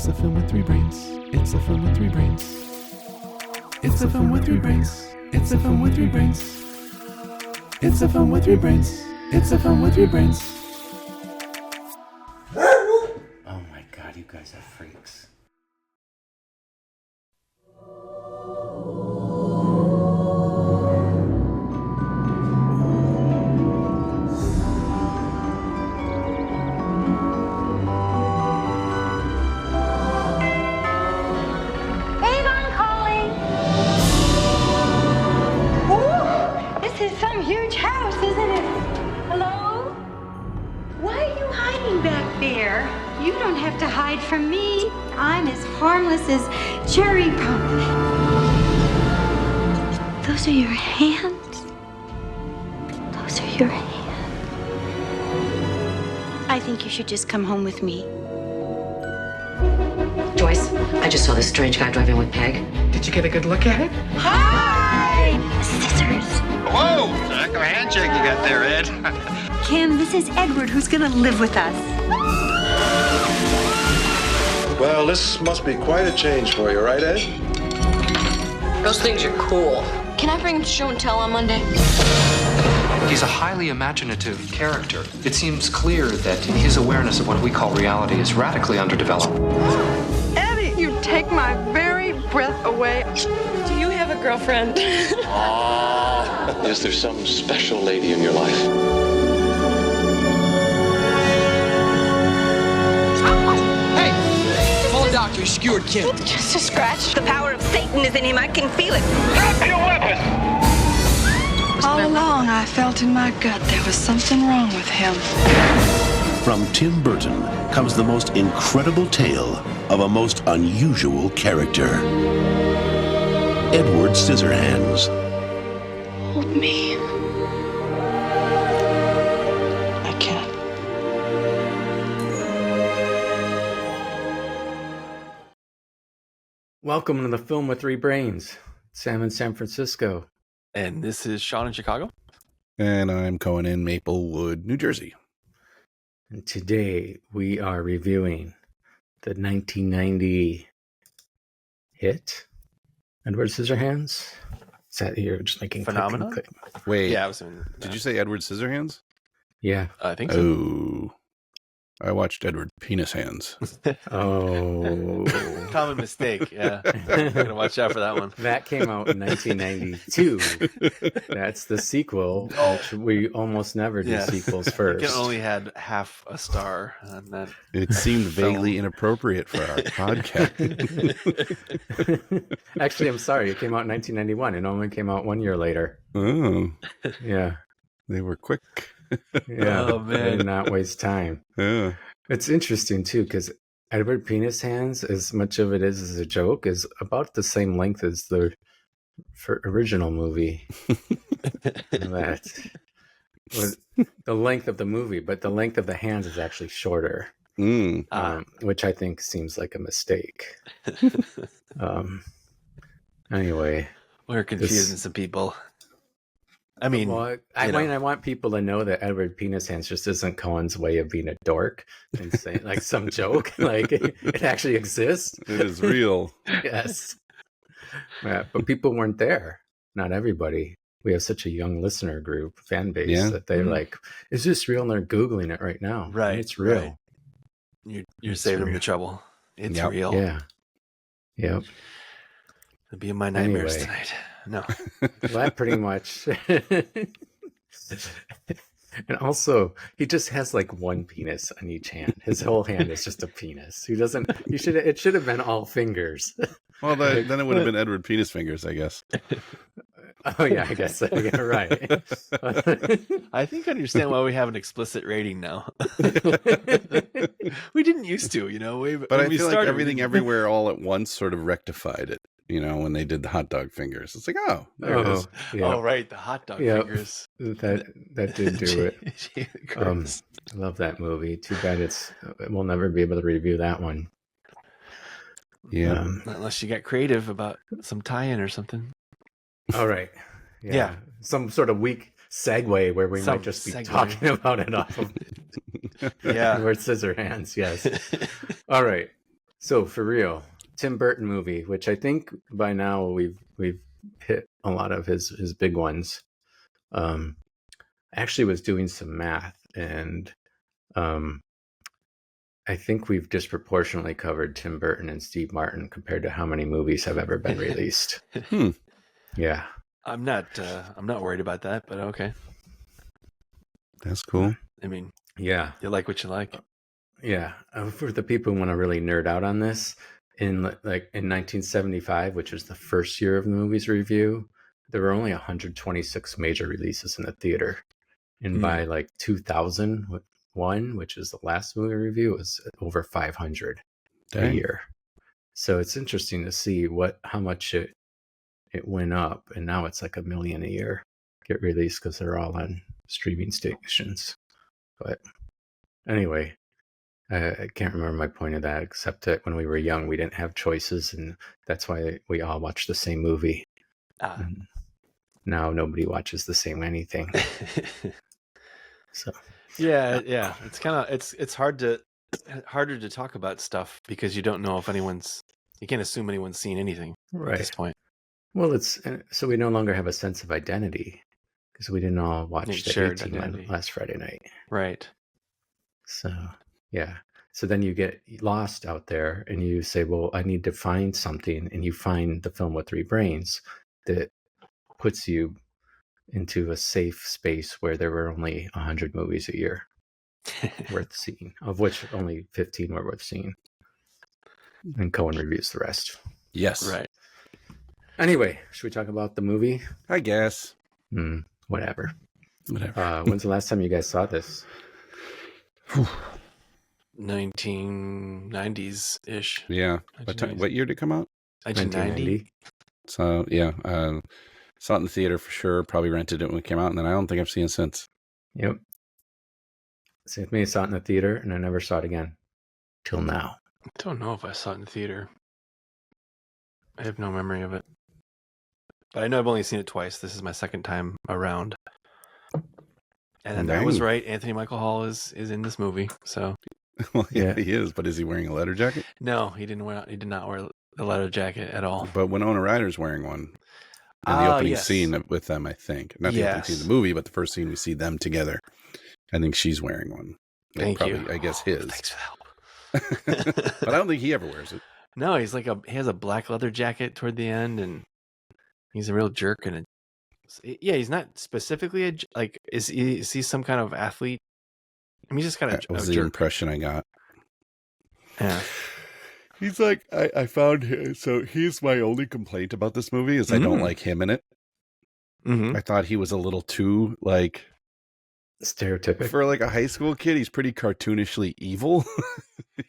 It's a film with three brains. It's a film with three brains. It's a film with three brains. It's a film with three brains. It's a film with three brains. It's a film with three brains. Oh my god, you guys are freaks. You don't have to hide from me. I'm as harmless as cherry pop. Those are your hands. Those are your hands. I think you should just come home with me. Joyce, I just saw this strange guy driving with Peg. Did you get a good look at it? Hi! Scissors. Whoa! Heck of a handshake you got there, Ed. Kim, this is Edward who's gonna live with us. Well, this must be quite a change for you, right, Ed? Those things are cool. Can I bring him to show and tell on Monday? He's a highly imaginative character. It seems clear that his awareness of what we call reality is radically underdeveloped. Eddie, you take my very breath away. Do you have a girlfriend? Is there some special lady in your life? Doctor, he skewered Kim. Just a scratch. The power of Satan is in him. I can feel it. Drop your weapon! All along, I felt in my gut there was something wrong with him. From Tim Burton comes the most incredible tale of a most unusual character. Edward Scissorhands. Hold me. I can't. Welcome to the Film with Three Brains. Sam in San Francisco. And this is Sean in Chicago. And I'm Cohen in Maplewood, New Jersey. And today we are reviewing the 1990 hit, Edward Scissorhands. Is that you're just making Phenomenon? click? Wait, Yeah, I was in, did you say Edward Scissorhands? Yeah. I think so. Oh, I watched Edward Penis Hands. Oh. Common mistake. Yeah. Gotta watch out for that one. That came out in 1992. That's the sequel, which we almost never do sequels first. It only had half a star. And that It seemed vaguely inappropriate for our podcast. Actually, I'm sorry. It came out in 1991. It only came out 1 year later. Oh, Yeah. they were quick. Yeah. Oh, man. They did not waste time. Yeah. It's interesting, too, because Edward Penis Hands, as much of it is as a joke, is about the same length as the original movie. That was the length of the movie, but the length of the hands is actually shorter, which I think seems like a mistake. Anyway. We're confusing some people. I mean, well, I want people to know that Edward Penis Hands just isn't Cohen's way of being a dork and saying like some joke. Like it actually exists. It is real. Yes. Yeah, but people weren't there. Not everybody. We have such a young listener group, fan base, that they're like, is this real? And they're Googling it right now. Right. And it's real. Right. You're saving them the trouble. It's real. Yeah. Yep. It'll be in my nightmares Anyway. tonight. No. Well, that pretty much. And also, he just has like one penis on each hand. His whole hand is just a penis. He doesn't. It should have been all fingers. Well, then it would have been Edward Penis Fingers, I guess. Oh yeah, I guess so. Yeah, right. I think I understand why we have an explicit rating now. We didn't used to, But I feel like Everything Everywhere All at Once sort of rectified it. When they did the hot dog fingers, it's like, oh, there it is. Yeah. Oh, right, the hot dog fingers. That did do it. I love that movie. Too bad we'll never be able to review that one. Yeah, unless you get creative about some tie-in or something. All right. Yeah. Some sort of weak segue where we might just be talking about it off of Edward Scissorhands. Yes. All right. So for real, Tim Burton movie, which I think by now we've hit a lot of his big ones. I actually was doing some math, and I think we've disproportionately covered Tim Burton and Steve Martin compared to how many movies have ever been released. Yeah. I'm not worried about that, but okay. That's cool. I mean, yeah, you like what you like. Yeah. For the people who want to really nerd out on this, in 1975, which was the first year of the movie's review, there were only 126 major releases in the theater. And by 2001, which is the last movie review, it was over 500 a year. So it's interesting to see how much it went up, and now it's like 1 million a year get released because they're all on streaming stations. But anyway, I can't remember my point of that, except that when we were young, we didn't have choices, and that's why we all watched the same movie. And now nobody watches the same anything. So yeah, it's kind of it's harder to talk about stuff because you don't know if you can't assume anyone's seen anything at this point. Well, so we no longer have a sense of identity because we didn't all watch the 18 last Friday night. Right. So, yeah. So then you get lost out there and you say, well, I need to find something. And you find the film with 3 brains that puts you into a safe space where there were only 100 movies a year worth seeing, of which only 15 were worth seeing. And Cohen reviews the rest. Yes. Right. Anyway, should we talk about the movie? I guess. Whatever. When's the last time you guys saw this? 1990s ish. Yeah. What year did it come out? 1990. So yeah, saw it in the theater for sure. Probably rented it when it came out, and then I don't think I've seen it since. Yep. Same with me. I saw it in the theater, and I never saw it again till now. I don't know if I saw it in the theater. I have no memory of it. But I know I've only seen it twice. This is my second time around. And I was right. Anthony Michael Hall is in this movie. So, well, yeah, he is. But is he wearing a leather jacket? No, he did not wear a leather jacket at all. But Winona Ryder's wearing one in the opening scene with them. I think not the opening scene of the movie, but the first scene we see them together. I think she's wearing one. Thank you. I guess his. Thanks for the help. But I don't think he ever wears it. No, he has a black leather jacket toward the end, and he's a real jerk. And he's not specifically is he some kind of athlete? I mean, he's just kind of that was the impression I got. Yeah. He's like, I found him. So he's my only complaint about this movie is I don't like him in it. Mm-hmm. I thought he was a little too stereotypic for a high school kid. He's pretty cartoonishly evil.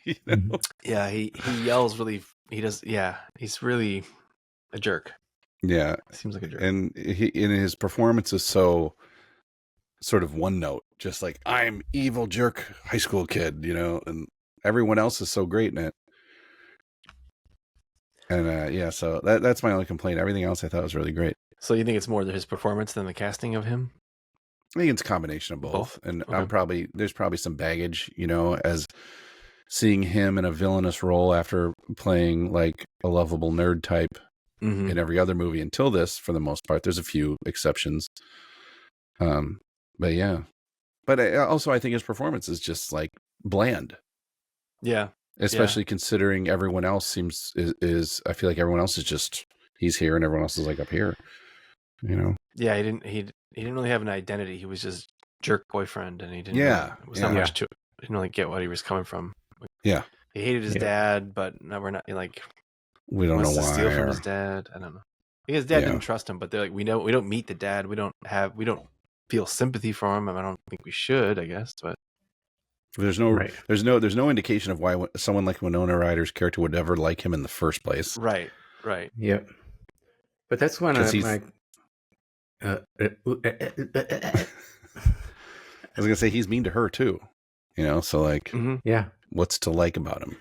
You know? Yeah, he yells really. He does. Yeah, he's really a jerk. Yeah, seems like a jerk. And his performance is so sort of one note, just like I'm evil jerk high school kid, and everyone else is so great in it. And so that's my only complaint. Everything else I thought was really great. So you think it's more his performance than the casting of him? I think it's a combination of both. And Okay. there's probably some baggage, as seeing him in a villainous role after playing like a lovable nerd type in every other movie until this, for the most part. There's a few exceptions. But yeah. But I think his performance is just like bland. Yeah. Especially considering everyone else is I feel like everyone else is just, he's here and everyone else is like up here, Yeah, he didn't really have an identity. He was just jerk boyfriend, and he didn't. It was not much to it. He didn't really get what he was coming from. Yeah, he hated his dad, but now we're not we don't know why. Steal from his dad. I don't know. His dad didn't trust him, but they're like, we don't meet the dad. We don't feel sympathy for him. I don't think we should, I guess, but. There's no indication of why someone like Winona Ryder's character would ever like him in the first place. Right. Yep. But that's when I was gonna say he's mean to her too, so like, yeah, what's to like about him?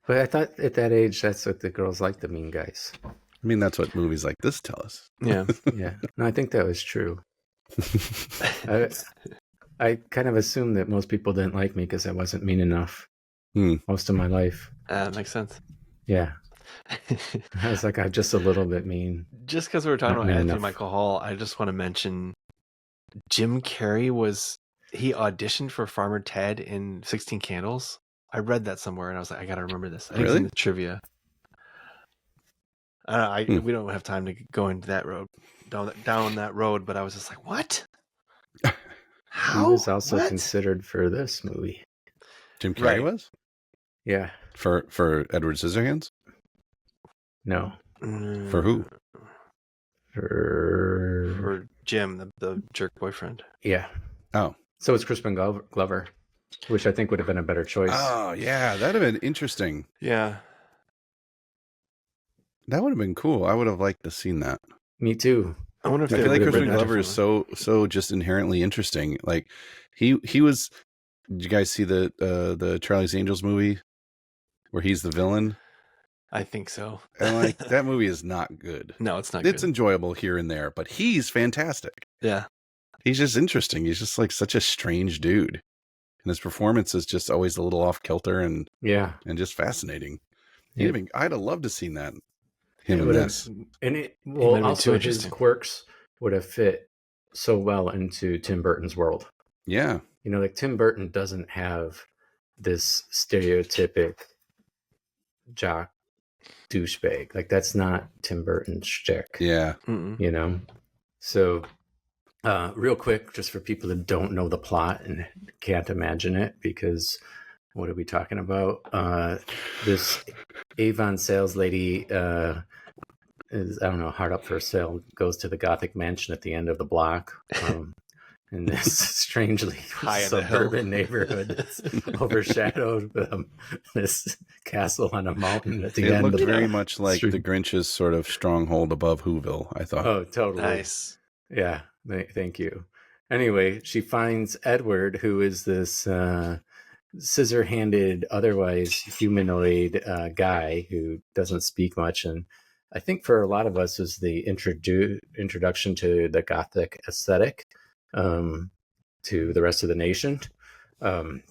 But I thought at that age, that's what the girls like, the mean guys. I mean, that's what movies like this tell us. Yeah. Yeah. No, I think that was true. I kind of assumed that most people didn't like me because I wasn't mean enough. most of my life. That makes sense. Yeah. I was like, I'm just a little bit mean. Just because we were talking Not about mean Anthony enough. Michael Hall, I just want to mention Jim Carrey he auditioned for Farmer Ted in 16 Candles. I read that somewhere and I was like, I got to remember this. I think it's in the trivia. We don't have time to go into that road, down that road, but I was just like, what? How? He was also considered for this movie. Jim Carrey was? Yeah. For Edward Scissorhands? No. For who? For Jim, the jerk boyfriend. Yeah. Oh. So it's Crispin Glover, which I think would have been a better choice. Oh, yeah. That'd have been interesting. Yeah. That would have been cool. I would have liked to have seen that. Me too. I wonder if I feel like Crispin Glover is so just inherently interesting. Like he was. Did you guys see the Charlie's Angels movie where he's the villain? I think so. And like that movie is not good. No, it's not. It's good. enjoyable here and there, but he's fantastic. Yeah, he's just interesting. He's just like such a strange dude, and his performance is just always a little off kilter and just fascinating. Yeah. I'd have loved to have seen that. Him in this, and it also his quirks would have fit so well into Tim Burton's world. Yeah, you know, like Tim Burton doesn't have this stereotypic jock douchebag. Like that's not Tim Burton's shtick. Yeah, you know. So, real quick, just for people that don't know the plot and can't imagine it, because what are we talking about? This Avon sales lady is, I don't know, hard up for sale, goes to the Gothic mansion at the end of the block. In this strangely suburban neighborhood that's overshadowed this castle on a mountain at the end. It looked of very much like the Grinch's sort of stronghold above Whoville, I thought. Oh, totally. Nice. Yeah, thank you. Anyway, she finds Edward, who is this scissor-handed, otherwise humanoid guy who doesn't speak much. And I think for a lot of us was the introduction to the Gothic aesthetic to the rest of the nation. And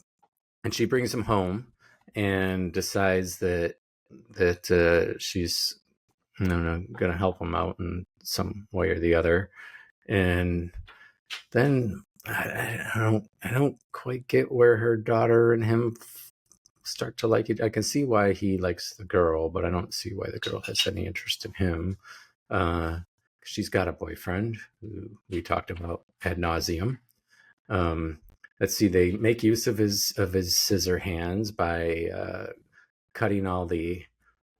she brings him home and decides that she's going to help him out in some way or the other. And then I don't quite get where her daughter and him start to like it. I can see why he likes the girl, but I don't see why the girl has any interest in him. She's got a boyfriend who we talked about ad nauseum. Let's see, they make use of his scissor hands by cutting all the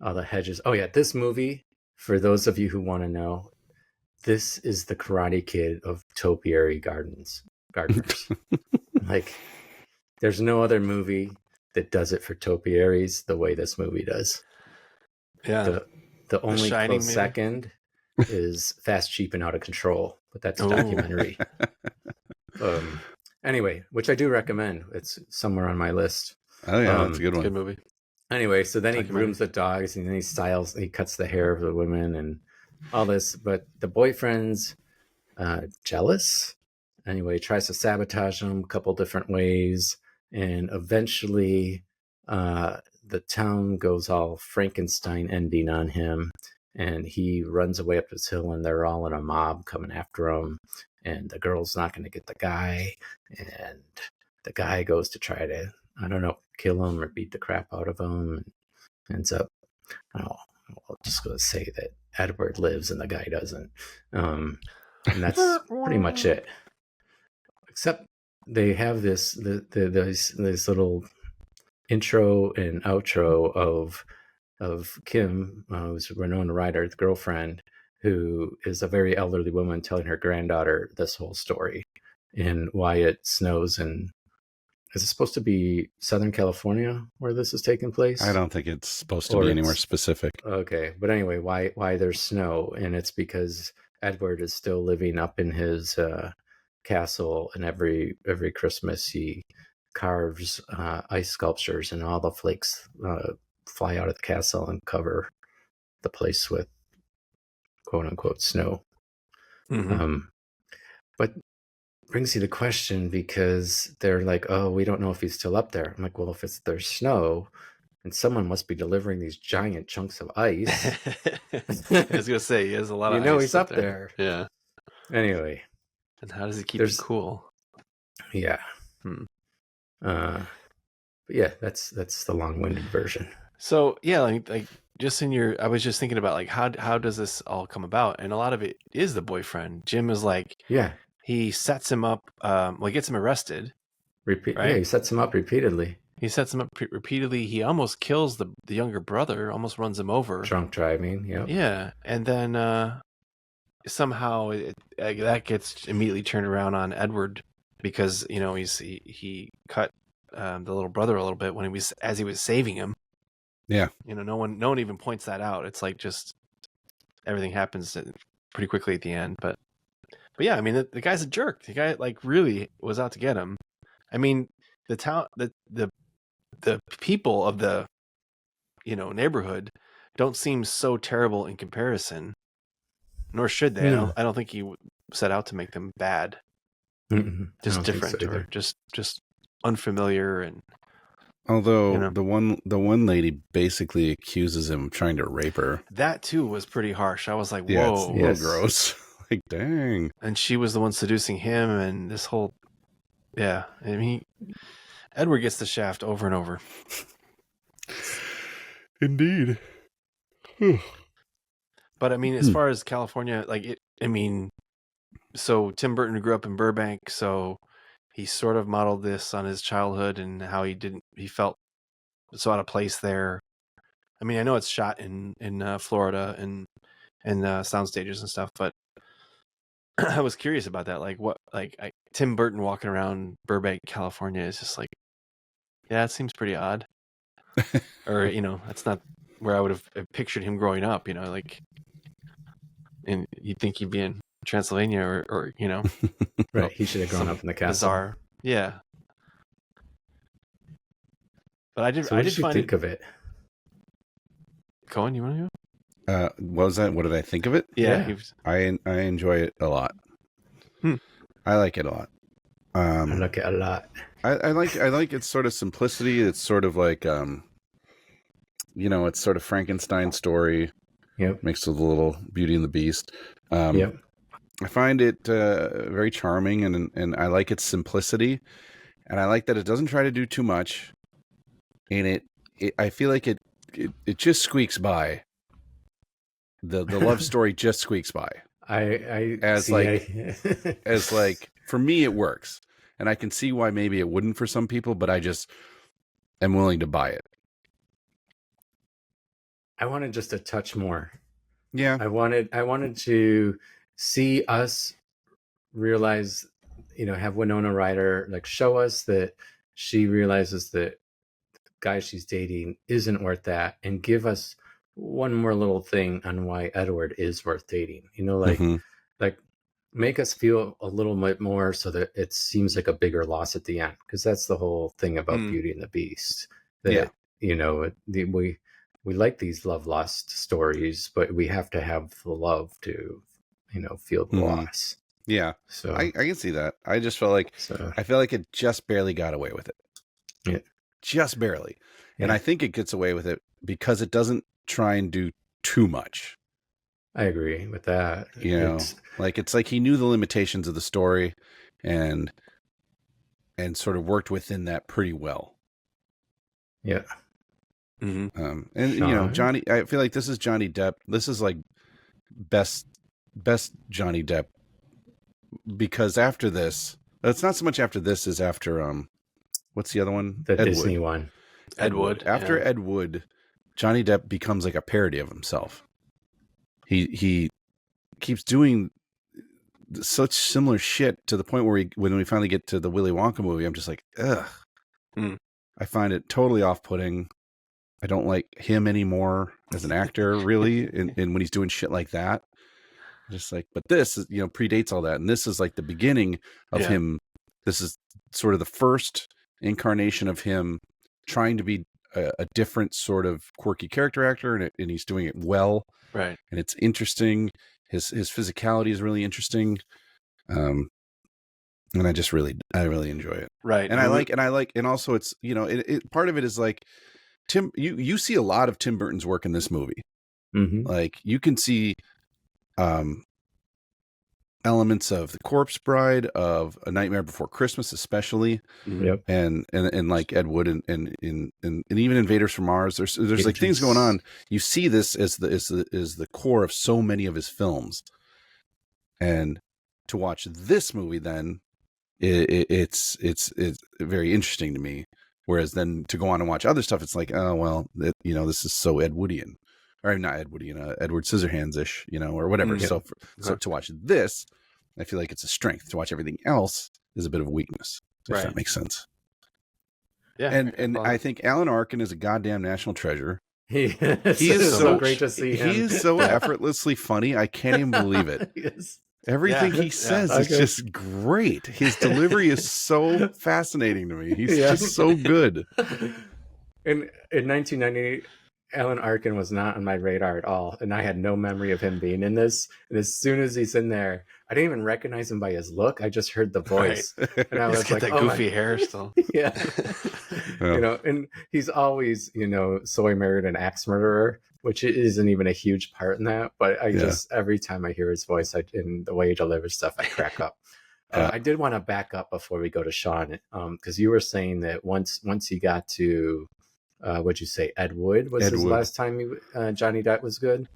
hedges. Oh yeah, this movie, for those of you who want to know, this is the Karate Kid of topiary gardeners. Like, there's no other movie that does it for topiaries the way this movie does. Yeah. The only close second is Fast, Cheap, and Out of Control, but that's a documentary. Anyway, which I do recommend. It's somewhere on my list. Oh yeah, that's a good one. Good movie. Anyway, so then he grooms the dogs and then he cuts the hair of the women and all this, but the boyfriend's jealous. Anyway, he tries to sabotage him a couple different ways, and eventually the town goes all Frankenstein ending on him, and he runs away up this hill, and they're all in a mob coming after him, and the girl's not going to get the guy, and the guy goes to try to, I don't know, kill him or beat the crap out of him, and ends up, I'm just going to say that Edward lives and the guy doesn't. And that's pretty much it. Except they have this little intro and outro of Kim, who's Winona Ryder, the girlfriend, who is a very elderly woman telling her granddaughter this whole story and why it snows in. Is it supposed to be Southern California where this is taking place? I don't think it's supposed to be anywhere specific. Okay, but anyway, why there's snow, and it's because Edward is still living up in his castle, and every Christmas he carves ice sculptures, and all the flakes fly out of the castle and cover the place with quote unquote snow. Mm-hmm. But brings you to question, because they're like, oh, we don't know if he's still up there. I'm like, well, if there's snow, and someone must be delivering these giant chunks of ice. I was gonna say he has a lot of. He's up there. Yeah. Anyway, and how does he keep it cool? Yeah. But yeah, that's the long-winded version. So yeah, like just I was just thinking about like how does this all come about, and a lot of it is the boyfriend. Jim is like, he sets him up. He gets him arrested. Right? Yeah, he sets him up repeatedly. He sets him up repeatedly. He almost kills the younger brother, almost runs him over. Drunk driving, yeah. Yeah, and then somehow that gets immediately turned around on Edward, because he cut the little brother a little bit as he was saving him. Yeah. No one even points that out. It's like just everything happens pretty quickly at the end. But yeah, I mean the guy's a jerk. The guy like really was out to get him. I mean the town the people of the neighborhood don't seem so terrible in comparison, nor should they. No. I don't think he set out to make them bad. Just different, or just unfamiliar. And although the one lady basically accuses him of trying to rape her. That too was pretty harsh. I was like, whoa, yeah, it's a little gross. Like, dang. And she was the one seducing him, and this whole I mean Edward gets the shaft over and over. Indeed. But I mean, as far as California, so Tim Burton grew up in Burbank, so he sort of modeled this on his childhood and how he felt so out of place there. I mean, I know it's shot in Florida and sound stages and stuff, but I was curious about that. Tim Burton walking around Burbank, California is just like, yeah, it seems pretty odd. Or, that's not where I would have pictured him growing up, and you'd think he'd be in Transylvania or right. He should have grown up in the castle. Bizarre. Yeah. But I did you think of it? Cohen, you want to go? What was that? What did I think of it? Yeah. I enjoy it a lot. I like it a lot. I like it a lot. I like its sort of simplicity. It's sort of like it's sort of Frankenstein story. Yep. Mixed with a little Beauty and the Beast. Yep. I find it very charming, and I like its simplicity, and I like that it doesn't try to do too much. And I feel like it just squeaks by. The love story just squeaks by. As for me it works, and I can see why maybe it wouldn't for some people, but I just am willing to buy it. I wanted just a touch more. Yeah. I wanted to see us realize, have Winona Ryder show us that she realizes that the guy she's dating isn't worth that, and give us one more little thing on why Edward is worth dating. Make us feel a little bit more so that it seems like a bigger loss at the end, because that's the whole thing about Beauty and the Beast. That we like these love lost stories, but we have to have the love to feel the loss. Yeah, so I can see that. I just felt like I feel like it just barely got away with it. Yeah, just barely. Yeah. And I think it gets away with it because it doesn't try and do too much. I agree with that. It's like he knew the limitations of the story and sort of worked within that pretty well. Yeah. Mm-hmm. And Johnny, I feel like this is Johnny Depp. This is like best Johnny Depp, because after this, it's not so much after this as after what's the other one? The Disney one. Ed Wood. After Ed Wood, Johnny Depp becomes like a parody of himself. He keeps doing such similar shit to the point where when we finally get to the Willy Wonka movie, I'm just like, ugh. I find it totally off-putting. I don't like him anymore as an actor, really. And when he's doing shit like that, just like, but this is, predates all that. And this is like the beginning of him. This is sort of the first incarnation of him trying to be a different sort of quirky character actor. And he's doing it well. Right. And it's interesting. His physicality is really interesting. And I really enjoy it. Right. And also it's, part of it is like Tim, you see a lot of Tim Burton's work in this movie. Mm-hmm. Like you can see elements of The Corpse Bride, of A Nightmare Before Christmas, especially, Yep. and like Ed Wood and even Invaders from Mars. There's like things going on. You see this as the core of so many of his films, and to watch this movie then. It's very interesting to me. Whereas then to go on and watch other stuff, it's like, oh well, this is so Ed Woodian, or not Ed Woodian, Edward Scissorhands ish, or whatever. Yeah. So to watch this, I feel like it's a strength. To watch everything else is a bit of a weakness. If that makes sense. Yeah, and I think Alan Arkin is a goddamn national treasure. He is so great to see him. He is so effortlessly funny. I can't even believe it. Yes. Everything he says is just great. His delivery is so fascinating to me. He's just so good. In 1998, Alan Arkin was not on my radar at all, and I had no memory of him being in this. And as soon as he's in there, I didn't even recognize him by his look. I just heard the voice, and I was like, that goofy hair still. Yeah. And he's always, so he married an axe murderer, which isn't even a huge part in that. But I just, every time I hear his voice and the way he delivers stuff, I crack up. I did want to back up before we go to Sean, because you were saying that once he got to, what'd you say, Ed Wood was his last time Johnny Depp was good.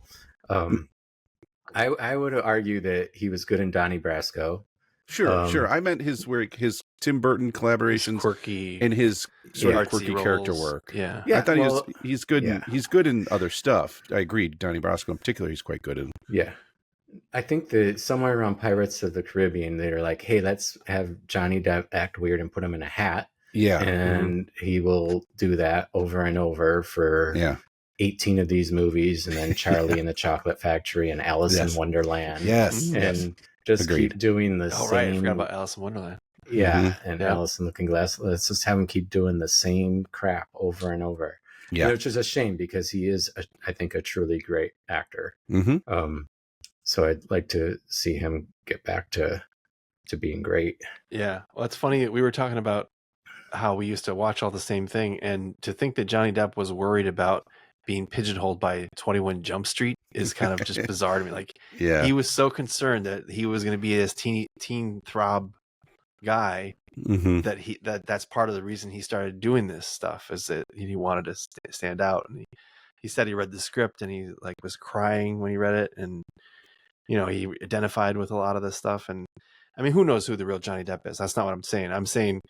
I would argue that he was good in Donnie Brasco. Sure. I meant his Tim Burton collaborations, quirky, and his sort of quirky character work. Yeah. I thought he's good. He's good in other stuff. I agree. Donnie Brasco in particular, he's quite good in. Yeah. I think that somewhere around Pirates of the Caribbean, they're like, hey, let's have Johnny Depp act weird and put him in a hat. Yeah. And he will do that over and over for 18 of these movies, and then Charlie and the Chocolate Factory and Alice in Wonderland. Yes. And just keep doing the same. Right. I forgot about Alice in Wonderland. Yeah. And Alice in Looking Glass. Let's just have him keep doing the same crap over and over. Yeah. Which is a shame, because he is, I think, a truly great actor. Mm-hmm. So I'd like to see him get back to being great. Yeah. Well, it's funny. We were talking about how we used to watch all the same thing, and to think that Johnny Depp was worried about being pigeonholed by 21 Jump Street is kind of just bizarre to me. Like, he was so concerned that he was going to be this teen throb guy, that's part of the reason he started doing this stuff, is that he wanted to stand out. And he said he read the script and he was crying when he read it, and he identified with a lot of this stuff. And I mean, who knows who the real Johnny Depp is? That's not what I'm saying. I'm saying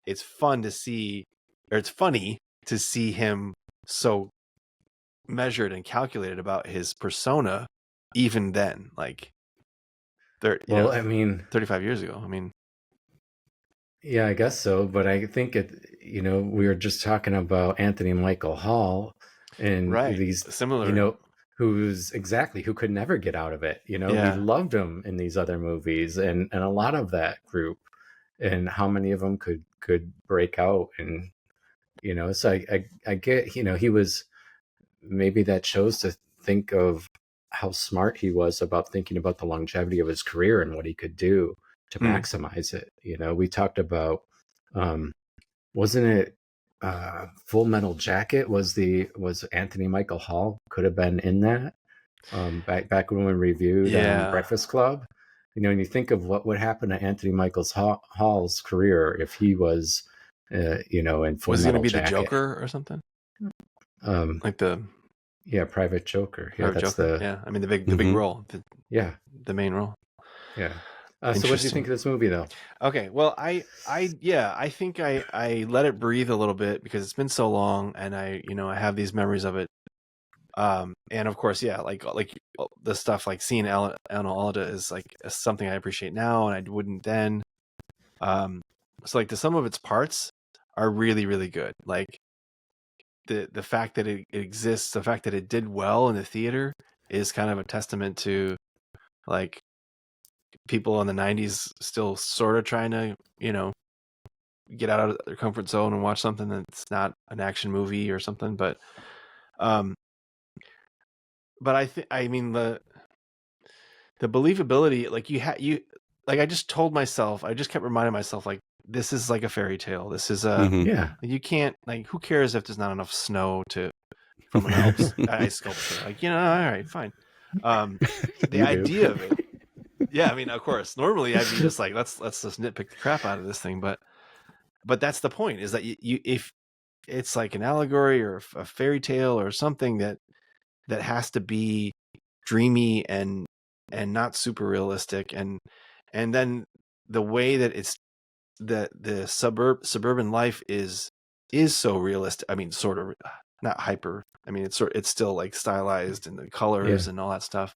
it's fun to see, or it's funny to see him so measured and calculated about his persona, even then, 35 years ago. I mean, yeah, I guess so. But I think we were just talking about Anthony Michael Hall and these similar, who could never get out of it. We loved him in these other movies, and a lot of that group, and how many of them could break out. And so I get, he was, maybe that shows to think of how smart he was about thinking about the longevity of his career and what he could do to maximize it. We talked about, wasn't it Full Metal Jacket was Anthony Michael Hall could have been in that back when we reviewed Breakfast Club. When you think of what would happen to Anthony Michael Hall's career if he was in Full Metal Jacket. Was he going to be the Joker or something? Private Joker. Yeah, that's Joker. I mean, the big role. The main role. Yeah. So what do you think of this movie, though? Okay, well, I think I let it breathe a little bit, because it's been so long, and I have these memories of it. And of course, like the stuff like seeing Anna Alda is something I appreciate now, and I wouldn't then. So the sum of its parts are really, really good. Like the fact that it exists, the fact that it did well in the theater is kind of a testament to people in the 90s still sort of trying to, get out of their comfort zone and watch something that's not an action movie or something. But I mean, the believability, like I just told myself, I just kept reminding myself, like, this is like a fairy tale. This is a you can't, like, who cares if there's not enough snow from an ice sculpture? Like, all right, fine. The idea of it, yeah, I mean, of course, normally I'd be just like, let's just nitpick the crap out of this thing, but that's the point, is that you if it's like an allegory or a fairy tale or something that has to be dreamy and not super realistic, and then the way that it's the suburban life is so realistic. I mean, sort of, not hyper. I mean, it's still like stylized and the colors and all that stuff.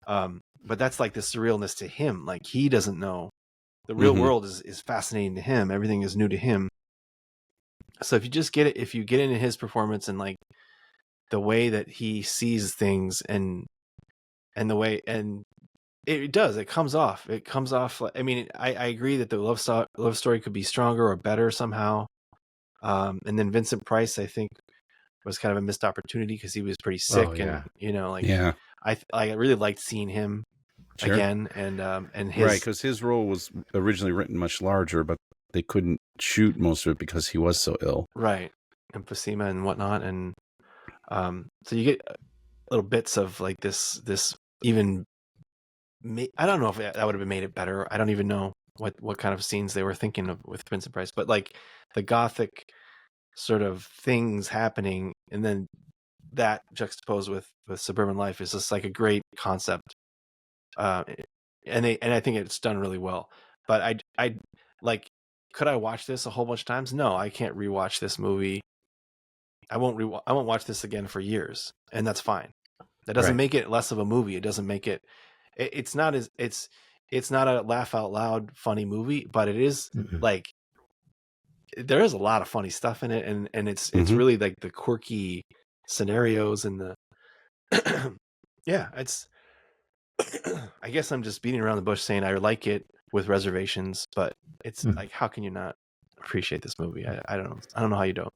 But that's like the surrealness to him. Like, he doesn't know. The real world is fascinating to him. Everything is new to him. So if you just get it, if you get into his performance and like the way that he sees things and the way, and it comes off. I mean, I agree that the love story could be stronger or better somehow. And then Vincent Price, I think, was kind of a missed opportunity because he was pretty sick, and I really liked seeing him again, and his because his role was originally written much larger, but they couldn't shoot most of it because he was so ill, right? Emphysema and whatnot, and so you get little bits of like this even. I don't know if that would have made it better. I don't even know what kind of scenes they were thinking of with Vincent Price, but like the gothic sort of things happening, and then that juxtaposed with suburban life is just like a great concept. And I think it's done really well. But I like, could I watch this a whole bunch of times? No, I can't rewatch this movie. I won't watch this again for years, and that's fine. That doesn't make it less of a movie. It doesn't make it. It's not a laugh out loud funny movie, but it is like, there is a lot of funny stuff in it, and it's really like the quirky scenarios and the it's I guess I'm just beating around the bush saying I like it with reservations, but it's like, how can you not appreciate this movie? I don't know how you don't.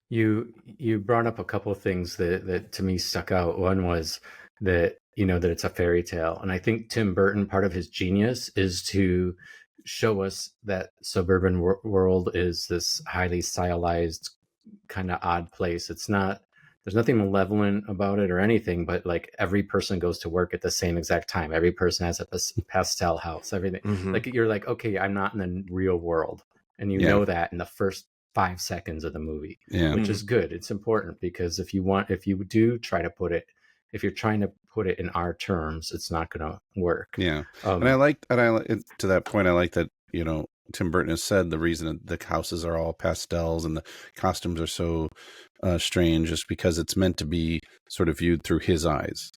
You brought up a couple of things that to me stuck out. One was that, that it's a fairy tale. And I think Tim Burton, part of his genius is to show us that suburban world is this highly stylized, kind of odd place. There's nothing malevolent about it or anything, but like every person goes to work at the same exact time. Every person has a pastel house, everything. Like, you're like, okay, I'm not in the real world. And you know that in the first 5 seconds of the movie, which is good. It's important, because if you're trying to put it in our terms, it's not going to work. And I like to that point. I like that, Tim Burton has said the reason the houses are all pastels and the costumes are so strange is because it's meant to be sort of viewed through his eyes.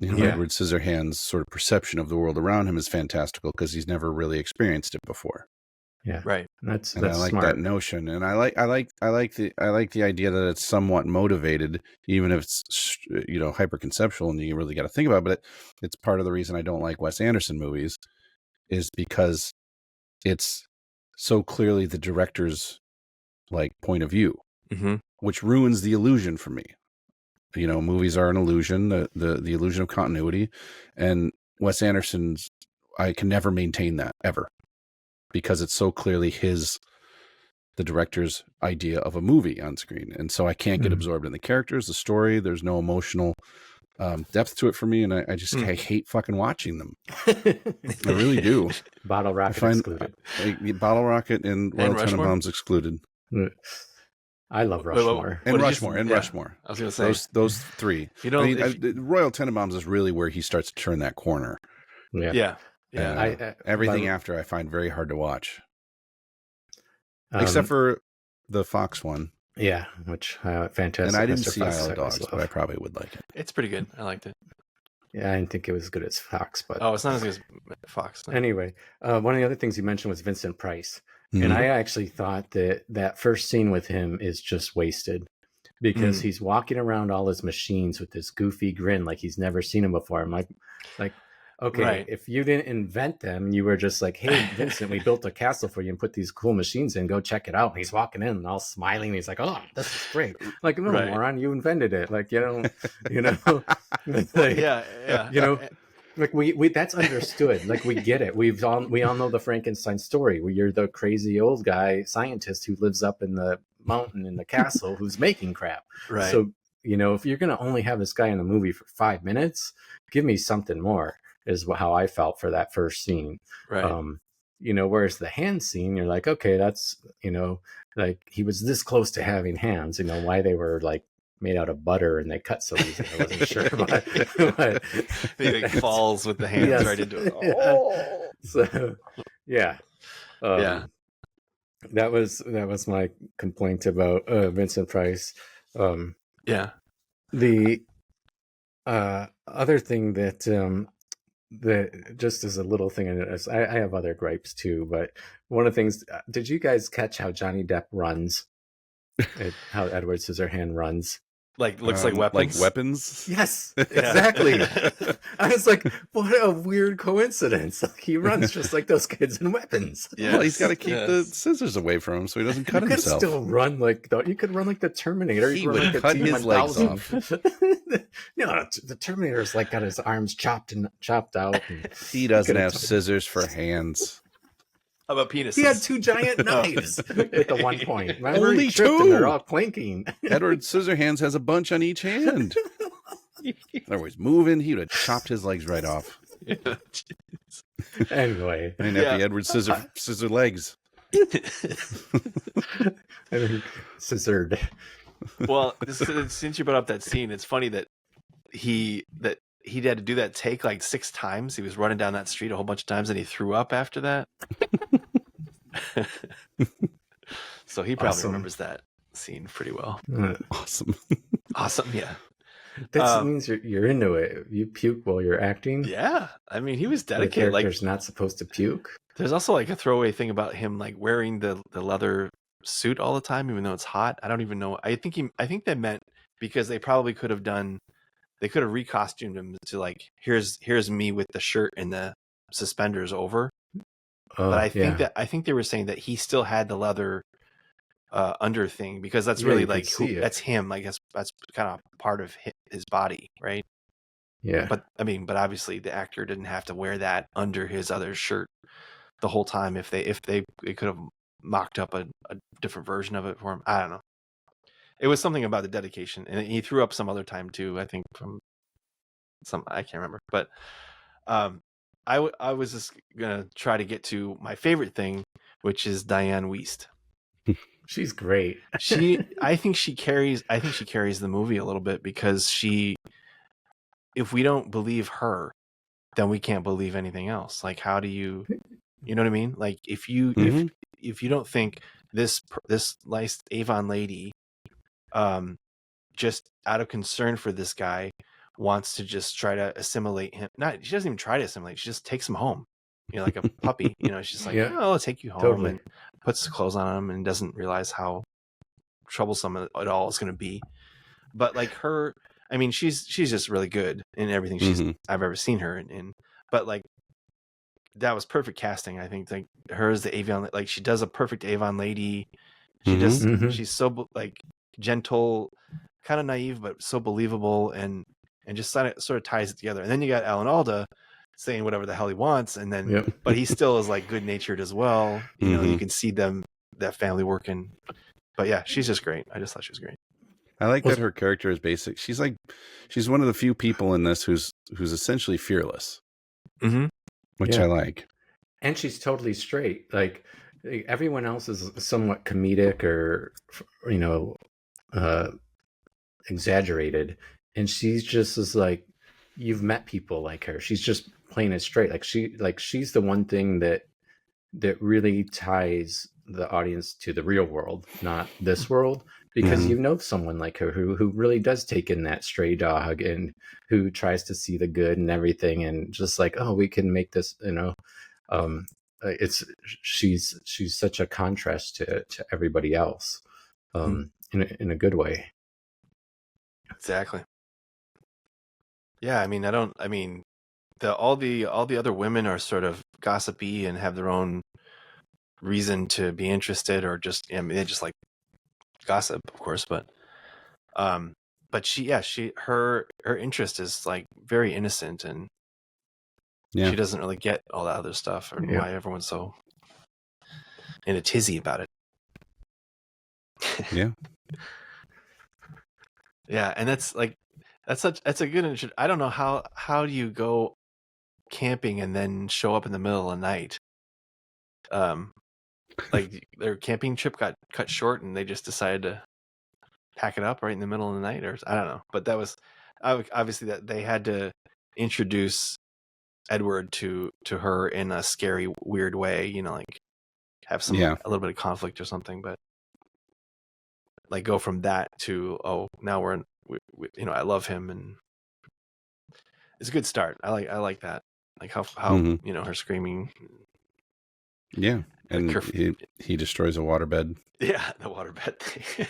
Edward Scissorhands' sort of perception of the world around him is fantastical because he's never really experienced it before. Yeah, right. That's I like smart. that notion, and I like the idea that it's somewhat motivated, even if it's hyper conceptual and you really got to think about it. But it's part of the reason I don't like Wes Anderson movies, is because it's so clearly the director's like point of view, which ruins the illusion for me. Movies are an illusion, the illusion of continuity, and Wes Anderson's, I can never maintain that ever, because it's so clearly the director's idea of a movie on screen. And so I can't get absorbed in the characters, the story. There's no emotional depth to it for me. And I hate fucking watching them. I really do. Bottle Rocket excluded. Bottle Rocket and Royal Tenenbaums excluded. I love Rushmore. Rushmore. I was going to say. Those three. Royal Tenenbaums is really where he starts to turn that corner. Yeah. Everything after I find very hard to watch, except for the Fox one. Yeah, which fantastic. And I didn't see Isle of Dogs, but I probably would like it. It's pretty good. I liked it. Yeah, I didn't think it was as good as Fox, but it's not as good as Fox. No. Anyway, one of the other things you mentioned was Vincent Price, and I actually thought that first scene with him is just wasted, because he's walking around all his machines with this goofy grin, like he's never seen him before. I'm like. Okay, right. If you didn't invent them, you were just like, hey, Vincent, we built a castle for you and put these cool machines in. Go check it out. And he's walking in and all smiling. And he's like, oh, this is great. Like, no, moron, you invented it. Like, like, Like we that's understood. Like we get it. We all know the Frankenstein story where you're the crazy old guy scientist who lives up in the mountain in the castle who's making crap. Right. So, if you're gonna only have this guy in the movie for 5 minutes, give me something more, is how I felt for that first scene. Right. Whereas the hand scene, you're like, okay, that's like he was this close to having hands, why they were like made out of butter and they cut so easy. I wasn't sure, but he like falls with the hands right into it. Oh. So yeah. That was my complaint about Vincent Price. Yeah. The other thing that just as a little thing, I have other gripes too, but one of the things, did you guys catch how Johnny Depp runs? How Edward Scissorhands runs? Like looks like weapons. Like weapons? Yes, exactly. I was like, what a weird coincidence. Like, he runs just like those kids in Weapons. Yes. Well, he's got to keep the scissors away from him so he doesn't cut himself. You could still run you could run like the Terminator. He would cut his legs off. No, the Terminator's like got his arms chopped out. And he doesn't have scissors for hands. How about penises? He had 2 giant knives at the one point. Remember? Only he tripped 2. And they're all clanking. Edward Scissorhands has a bunch on each hand. They're always moving. He would have chopped his legs right off. Anyway. I didn't have the Edward Scissor legs. Scissored. Well, since you brought up that scene, it's funny that he had to do that take like 6 times. He was running down that street a whole bunch of times and he threw up after that. So he probably remembers that scene pretty well. Awesome, yeah. That means you're into it. You puke while you're acting. Yeah, I mean, he was dedicated. The character's not supposed to puke. There's also like a throwaway thing about him like wearing the leather suit all the time, even though it's hot. I don't even know. I think they meant because they probably could have recostumed him to like here's me with the shirt and the suspenders over. But I think they were saying that he still had the leather under thing because that's really like that's him. Like that's kind of part of his body, right? Yeah. But obviously the actor didn't have to wear that under his other shirt the whole time. If they could have mocked up a different version of it for him. I don't know. It was something about the dedication, and he threw up some other time too. I think from I can't remember, but I was just gonna try to get to my favorite thing, which is Diane Wiest. She's great. I think she carries the movie a little bit because if we don't believe her, then we can't believe anything else. Like, how do you know what I mean? Like, if you don't think this nice Avon lady, just out of concern for this guy, wants to just try to assimilate him. She doesn't even try to assimilate. She just takes him home, like a puppy. She's just like, oh, I'll take you home, totally. And puts clothes on him and doesn't realize how troublesome it all is going to be. But like her, I mean, she's just really good in everything I've ever seen her in. But like, that was perfect casting. I think like her as the Avon, like she does a perfect Avon lady. She's so like gentle, kind of naive, but so believable and just sort of ties it together. And then you got Alan Alda saying whatever the hell he wants, and then but he still is like good natured as well. You can see that family working. But yeah, she's just great. I just thought she was great. I like that her character is basic. She's one of the few people in this who's essentially fearless, which I like. And she's totally straight. Like everyone else is somewhat comedic or exaggerated, and she's just as like, you've met people like her. She's just plain and straight. She's the one thing that really ties the audience to the real world, not this world, because someone like her who really does take in that stray dog and who tries to see the good and everything, and just like, oh, we can make this, she's such a contrast to everybody else, in a good way. Exactly. Yeah, I mean, all the other women are sort of gossipy and have their own reason to be interested, or just, they just like gossip, of course, but her interest is like very innocent, and She doesn't really get all that other stuff, or why everyone's so in a tizzy about it. Yeah. Yeah, and that's a good. I don't know how do you go camping and then show up in the middle of the night. Like their camping trip got cut short, and they just decided to pack it up right in the middle of the night, or I don't know. But that was obviously that they had to introduce Edward to her in a scary, weird way. Like have a little bit of conflict or something, but. Like go from that to now we're in, I love him, and it's a good start. I like that. Like how her screaming. Yeah, and he destroys a waterbed. Yeah, the waterbed thing.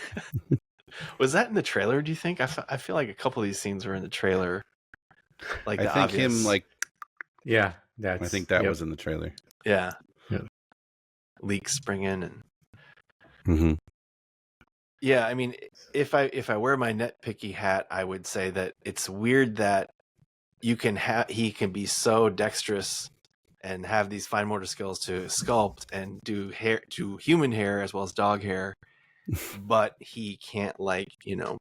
Was that in the trailer? Do you think? I feel like a couple of these scenes were in the trailer. Like I think obvious... I think that was in the trailer. Yeah. Leaks spring in and. Mm-hmm. Yeah, I mean, if I wear my nitpicky hat, I would say that it's weird that he can be so dexterous and have these fine motor skills to sculpt and do human hair as well as dog hair, but he can't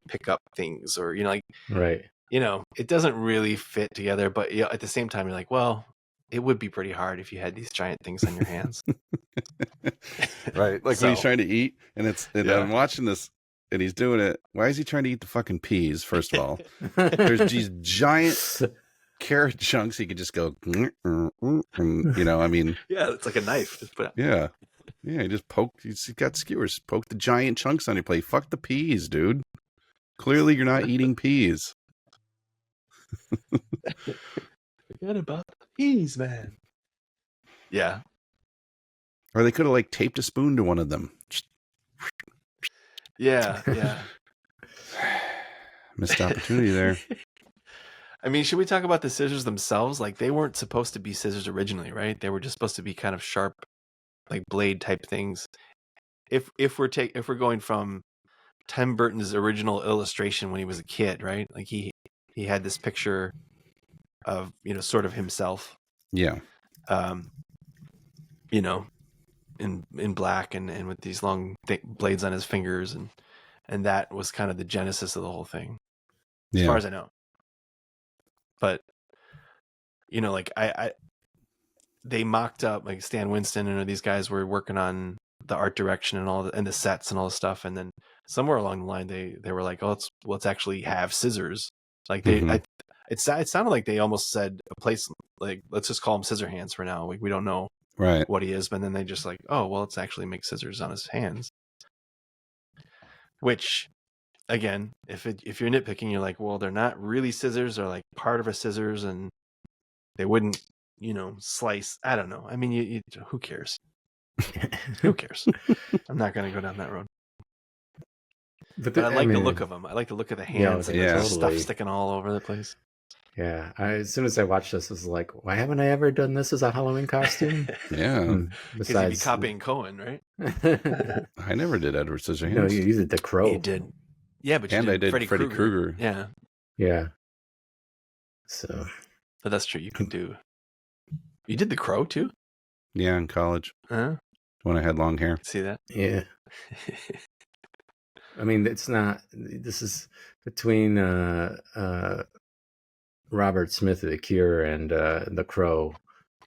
pick up things or right. It doesn't really fit together. But at the same time, you're like, well, it would be pretty hard if you had these giant things on your hands. Right. Like when he's trying to eat and I'm watching this and he's doing it. Why is he trying to eat the fucking peas? First of all, there's these giant carrot chunks. He could just go, and, I mean, yeah, it's like a knife. Just put out. Yeah. He just he's got skewers, poke the giant chunks on your plate. Fuck the peas, dude. Clearly you're not eating peas. Forget about the peas, man. Yeah. Or they could have taped a spoon to one of them. Yeah. Missed opportunity there. I mean, should we talk about the scissors themselves? Like they weren't supposed to be scissors originally, right? They were just supposed to be kind of sharp, like blade type things. If we're going from Tim Burton's original illustration when he was a kid, right? Like he had this picture of sort of himself. Yeah. In black and with these long blades on his fingers, and that was kind of the genesis of the whole thing, as far as I know. But they mocked up, like Stan Winston and these guys were working on the art direction and the sets and all the stuff, and then somewhere along the line they were like, oh, let's actually have scissors. Like they, it sounded like they almost said a place like, let's just call him Scissorhands for now. We don't know what he is, but then they just like, oh, well, let's actually make scissors on his hands. Which, again, if you're nitpicking, you're like, well, they're not really scissors; they're like part of a scissors, and they wouldn't, slice. I don't know. I mean, who cares? Who cares? I'm not going to go down that road. But I like the look of them. I like the look of the hands and stuff sticking all over the place. Yeah, as soon as I watched this, I was like, why haven't I ever done this as a Halloween costume? Yeah. Because you'd be copying Cohen, right? I never did Edward Scissorhands. No, you did The Crow. You did. Yeah, but I did Freddy Krueger. Yeah. Yeah. So. But that's true. You can do. You did The Crow, too? Yeah, in college. When I had long hair. See that? Yeah. I mean, this is between Robert Smith of The Cure and The Crow.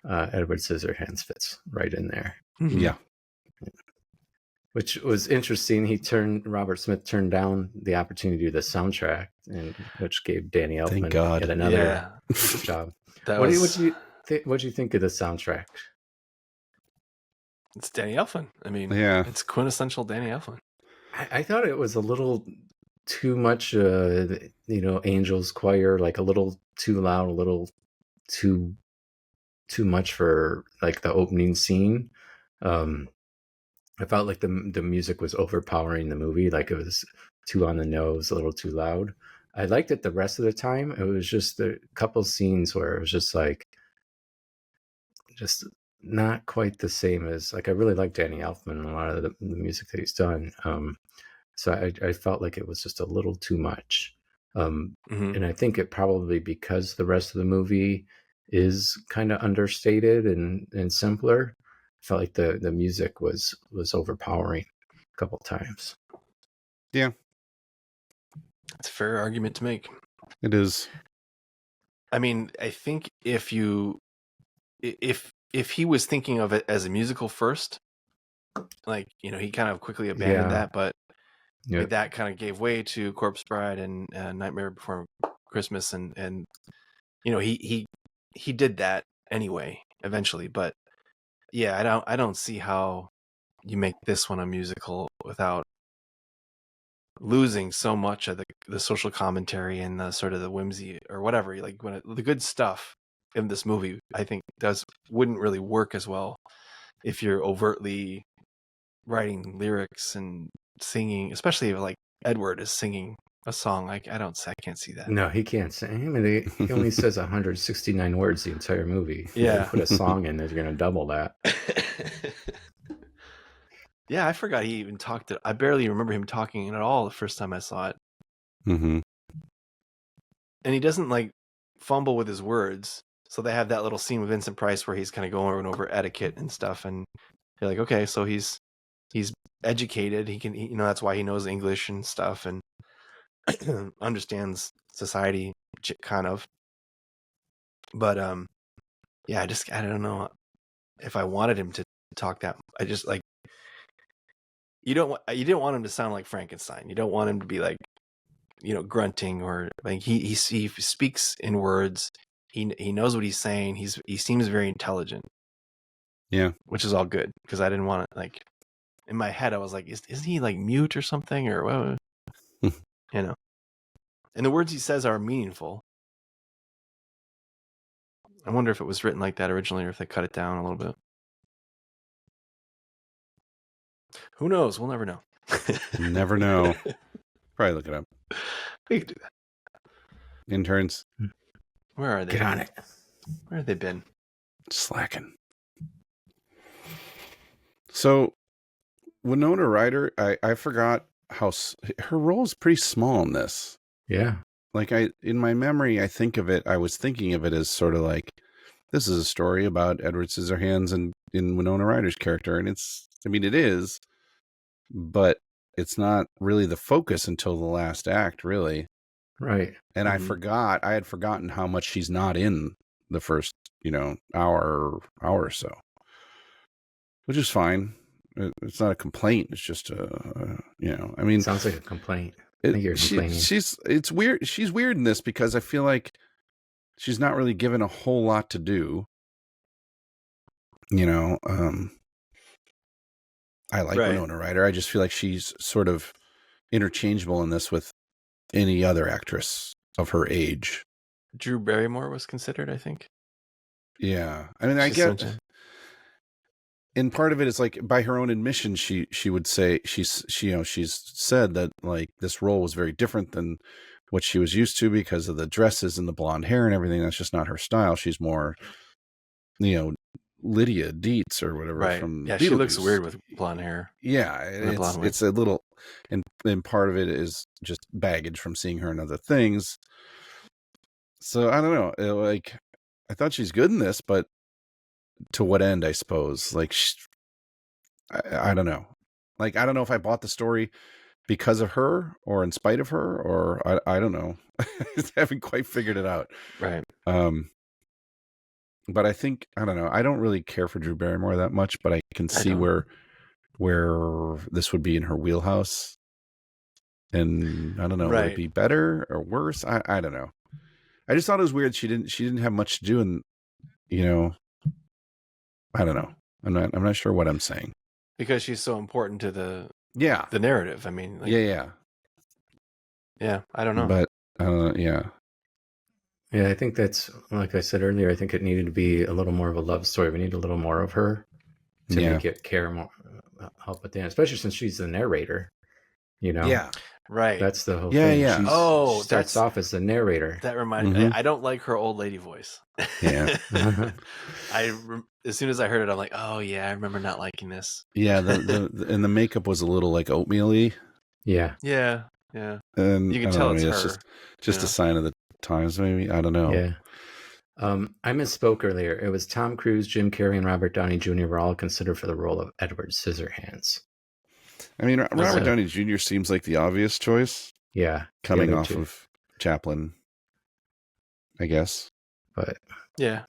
Edward Scissorhands fits right in there. Mm-hmm. Yeah. Which was interesting. Robert Smith turned down the opportunity to do the soundtrack, which gave Danny Elfman yet another job. What do you think of the soundtrack? It's Danny Elfman. I mean, it's quintessential Danny Elfman. I thought it was a little too much, Angels Choir, like a little too loud, a little too much for like the opening scene. I felt like the music was overpowering the movie, like it was too on the nose, a little too loud. I liked it the rest of the time. It was just a couple scenes where it was just like, just not quite the same as, like, I really like Danny Elfman and a lot of the music that he's done. So I felt like it was just a little too much. And I think it probably because the rest of the movie is kind of understated and simpler. I felt like the music was overpowering a couple times. Yeah. It's a fair argument to make. It is. I mean, I think if he was thinking of it as a musical first, like, you know, he kind of quickly abandoned that, but that kind of gave way to Corpse Bride and Nightmare Before Christmas, and you know, he did that anyway eventually. But yeah, I don't see how you make this one a musical without losing so much of the social commentary and the sort of the whimsy or whatever. Like, when the good stuff in this movie, I think wouldn't really work as well if you're overtly writing lyrics and singing, especially if like Edward is singing a song. Like, I can't see that. No, he can't sing. I mean, he only says 169 words the entire movie. Yeah. If you put a song in, they're going to double that. Yeah, I forgot he even talked. I barely remember him talking at all the first time I saw it. Mm-hmm. And he doesn't like fumble with his words. So they have that little scene with Vincent Price where he's kind of going over etiquette and stuff, and you're like, okay, so he's educated. He can, you know, that's why he knows English and stuff and understands society kind of. But yeah, I don't know if I wanted him to talk that. I just like, you didn't want him to sound like Frankenstein. You don't want him to be like, you know, grunting, or like he speaks in words. He knows what he's saying. He seems very intelligent. Yeah, which is all good, because I didn't want to, like, in my head I was like, is he like mute or something, or what? You know. And the words he says are meaningful. I wonder if it was written like that originally, or if they cut it down a little bit. Who knows? We'll never know. Never know. Probably look it up. We could do that. Interns. Where are they? Get on it. Where have they been? Slacking. So, Winona Ryder, I forgot how her role is pretty small in this. Yeah. Like, in my memory, I was thinking of it as sort of like, this is a story about Edward Scissorhands and in Winona Ryder's character. And it is, but it's not really the focus until the last act, really. Right. And I had forgotten how much she's not in the first, you know, hour or so, which is fine. It's not a complaint. It's just you know, I mean, sounds like a complaint. I think you're complaining. It's weird. She's weird in this because I feel like she's not really given a whole lot to do. You know, I like Winona Ryder. I just feel like she's sort of interchangeable in this with any other actress of her age. Drew Barrymore was considered, I think. Yeah, I mean, I get. And part of it is like, by her own admission, she would say she's said that like this role was very different than what she was used to because of the dresses and the blonde hair and everything. That's just not her style. She's more, you know, Lydia Dietz or whatever. Right. From yeah, Beetlejuice. She looks weird with blonde hair. Yeah, it's a little, and part of it is just baggage from seeing her in other things. So I don't know. Like, I thought she's good in this, but to what end, I suppose? Like, I don't know. Like, I don't know if I bought the story because of her or in spite of her, or I don't know. I haven't quite figured it out. Right. But I think, I don't know. I don't really care for Drew Barrymore that much, but I can see where this would be in her wheelhouse. And I don't know, would it be better or worse? I don't know. I just thought it was weird. She didn't have much to do, and you know, I don't know. I'm not sure what I'm saying. Because she's so important to the narrative. I mean, like, yeah. I don't know, but yeah. I think that's, like I said earlier, I think it needed to be a little more of a love story. We need a little more of her to make it help at the end, especially since she's the narrator. You know, right. That's the whole thing. Yeah. She starts off as the narrator. That reminded me. I don't like her old lady voice. Yeah. As soon as I heard it, I'm like, oh yeah, I remember not liking this. Yeah. And the makeup was a little like oatmeal-y. Yeah. Yeah. And you can tell it's her. Just a sign of the times, maybe. I don't know. Yeah. I misspoke earlier. It was Tom Cruise, Jim Carrey, and Robert Downey Jr. were all considered for the role of Edward Scissorhands. I mean, Robert Downey Jr. seems like the obvious choice. Yeah. Coming off of Chaplin, I guess. But yeah.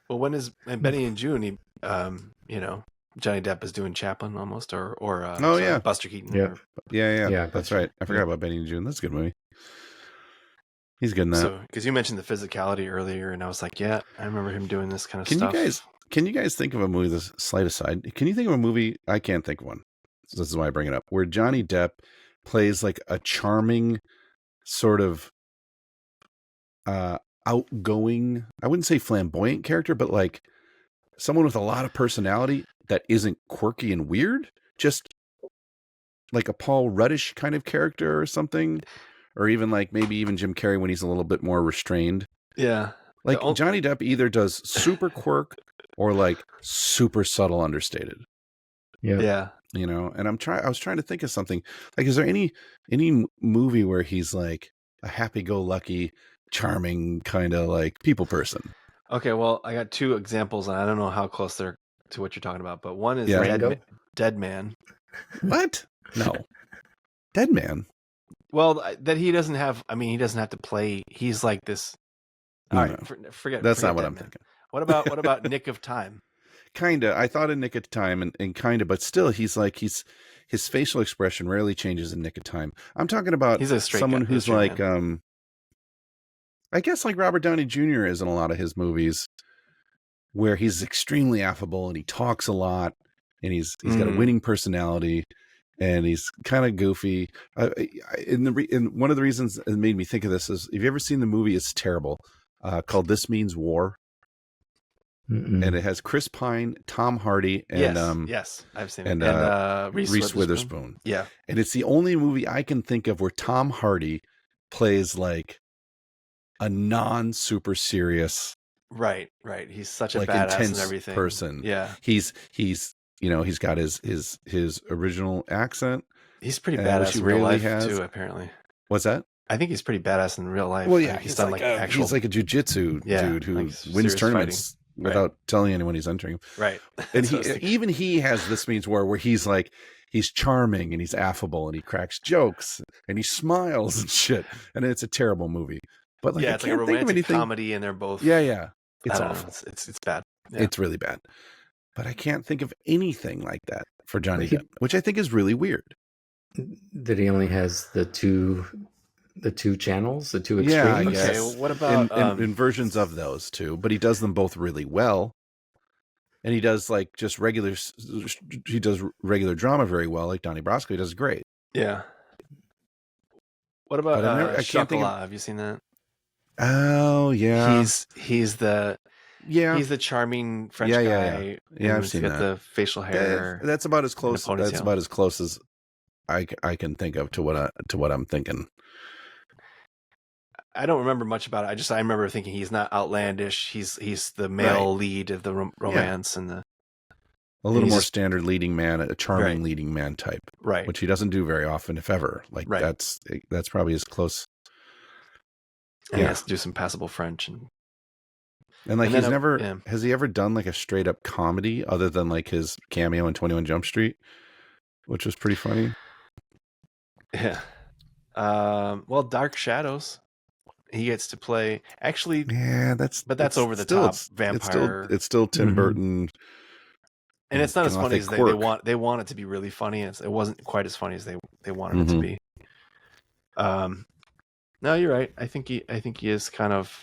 Well, when is Benny and June? You know, Johnny Depp is doing Chaplin almost, or yeah, Buster Keaton. Yeah, yeah. That's right. I forgot about Benny and June. That's a good movie. He's good in that. So, because you mentioned the physicality earlier, and I was like, yeah, I remember him doing this kind of stuff. Can you guys think of a movie? This slight aside. Can you think of a movie? I can't think of one. So this is why I bring it up. Where Johnny Depp plays like a charming, sort of outgoing. I wouldn't say flamboyant character, but like someone with a lot of personality that isn't quirky and weird. Just like a Paul Ruddish kind of character or something. Or even like maybe even Jim Carrey when he's a little bit more restrained. Yeah. Like Johnny Depp either does super quirk or like super subtle understated. Yeah. You know, and I was trying to think of something. Like, is there any movie where he's like a happy-go-lucky, charming kind of like people person? Okay, well, I got two examples, and I don't know how close they're to what you're talking about, but one is Dead Man. What? No. Dead Man? Well, that he doesn't have. I mean, he doesn't have to play. He's like this. All right, forget. That's not what Dead I'm Man. thinking. What about Nick of Time? Kinda. I thought in Nick of Time and kinda, but still, his facial expression rarely changes in Nick of Time. I'm talking about he's a straight someone guy, who's like, I guess like Robert Downey Jr. is in a lot of his movies, where he's extremely affable and he talks a lot and he's got a winning personality. And he's kind of goofy. And one of the reasons that made me think of this is, have you ever seen the movie? It's terrible, called This Means War. And it has Chris Pine, Tom Hardy, and yes, I've seen it, and Reese Witherspoon. Yeah, and it's the only movie I can think of where Tom Hardy plays like a non-super serious, right. He's such a like badass intense and everything. person. Yeah, he's. You know, he's got his original accent. He's pretty badass in real life too, apparently. What's that? I think he's pretty badass in real life. Well, yeah, he's done like actual. He's like a jiu-jitsu dude who wins tournaments without telling anyone he's entering. Right. And he has This Means War, where he's like, he's charming and he's affable and he cracks jokes and he smiles and shit. And it's a terrible movie. But like, it's like a romantic comedy, and they're both. Yeah. It's awful. It's bad. Yeah. It's really bad. But I can't think of anything like that for Johnny Depp, which I think is really weird. That he only has the two channels, the two extremes. Yeah, I guess. Okay, well, what about in versions of those two? But he does them both really well, and he does like just regular. He does regular drama very well, like Donnie Brasco. He does great. Yeah. What about Chocolat? Have you seen that? Oh yeah, he's the. Yeah, he's the charming French guy. Yeah, I've seen that. He's got the facial hair. That's about as close. That's about as close as I can think of to what I'm thinking. I don't remember much about it. I remember thinking he's not outlandish. He's the male lead of the romance and a little more standard leading man, a charming leading man type, right? Which he doesn't do very often, if ever. Like that's probably as close. And he has to do some passable French And like has he ever done like a straight up comedy other than like his cameo in 21 Jump Street, which was pretty funny? Yeah. Well, Dark Shadows. He gets to play actually. Yeah, that's over the top vampire. It's still Tim Burton. And it's not as funny as they want. They want it to be really funny. It wasn't quite as funny as they wanted it to be. No, you're right. I think he is kind of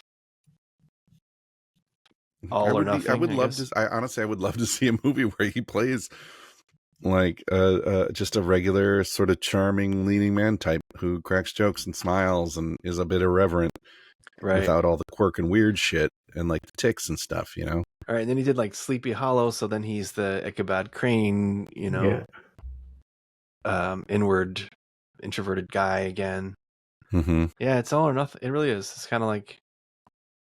all or nothing. I would love to. I would love to see a movie where he plays like just a regular sort of charming leading man type who cracks jokes and smiles and is a bit irreverent, without all the quirk and weird shit and like the tics and stuff, you know. All right, and then he did like Sleepy Hollow, so then he's the Ichabod Crane, you know, inward introverted guy again. Mm-hmm. Yeah, it's all or nothing. It really is. It's kind of like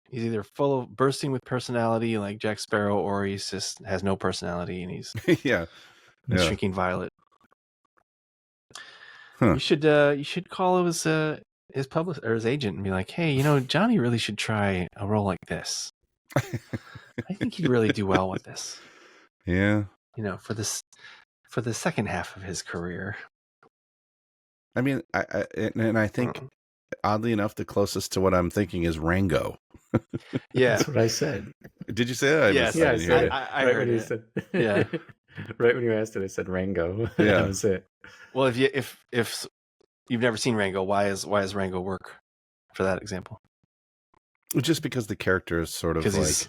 he's either full of bursting with personality like Jack Sparrow, or he's just has no personality and he's Shrinking Violet. Huh. You should call his his publicist or his agent and be like, hey, Johnny really should try a role like this. I think he'd really do well with this. Yeah. For the second half of his career. I mean, I think oddly enough, the closest to what I'm thinking is Rango. Yeah, that's what I said. Did you say that? Yes, I heard it. Said, yeah, right when you asked it, I said Rango. Yeah, that was it. Well, if you've never seen Rango, why is Rango work for that example? Just because the character is sort of like he's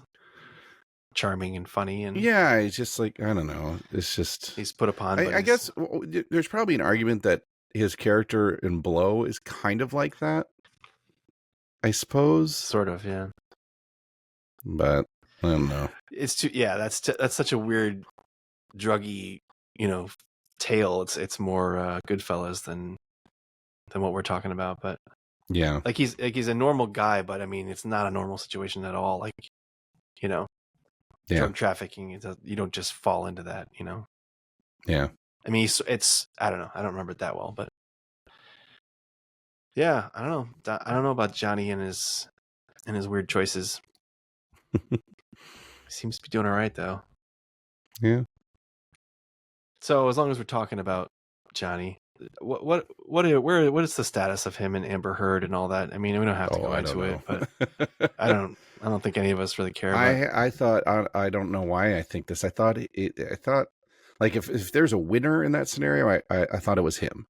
charming and funny, and yeah, he's just like, I don't know. It's just he's put upon. I guess there's probably an argument that his character in Blow is kind of like that. I suppose, sort of, yeah. But I don't know. It's too, yeah. That's such a weird, druggy, tale. It's more Goodfellas than what we're talking about. But yeah, like he's a normal guy, but I mean, it's not a normal situation at all. Like, drug trafficking. You don't just fall into that. Yeah. I mean, it's I don't know. I don't remember it that well, but yeah, I don't know. I don't know about Johnny and his weird choices. Seems to be doing all right though. Yeah. So as long as we're talking about Johnny, what is the status of him and Amber Heard and all that? I mean, we don't have to go into it, but I don't think any of us really care. I thought I don't know why I think this. I thought like if there's a winner in that scenario, I thought it was him.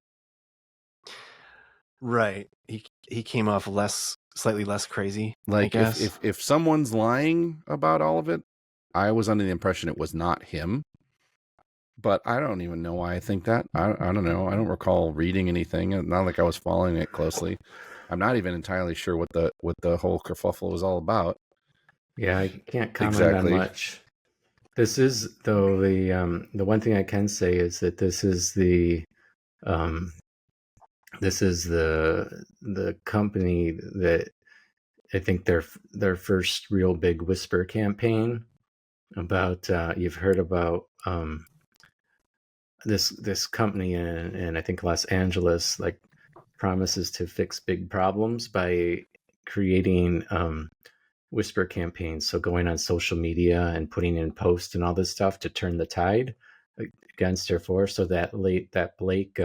Right. He came off slightly less crazy. Like if someone's lying about all of it, I was under the impression it was not him. But I don't even know why I think that. I don't know. I don't recall reading anything. Not like I was following it closely. I'm not even entirely sure what the whole kerfuffle was all about. Yeah, I can't comment on much. This is though the one thing I can say is that this is the company that I think their first real big whisper campaign about you've heard about this company in I think Los Angeles like promises to fix big problems by creating whisper campaigns, so going on social media and putting in posts and all this stuff to turn the tide against or for. So that Blake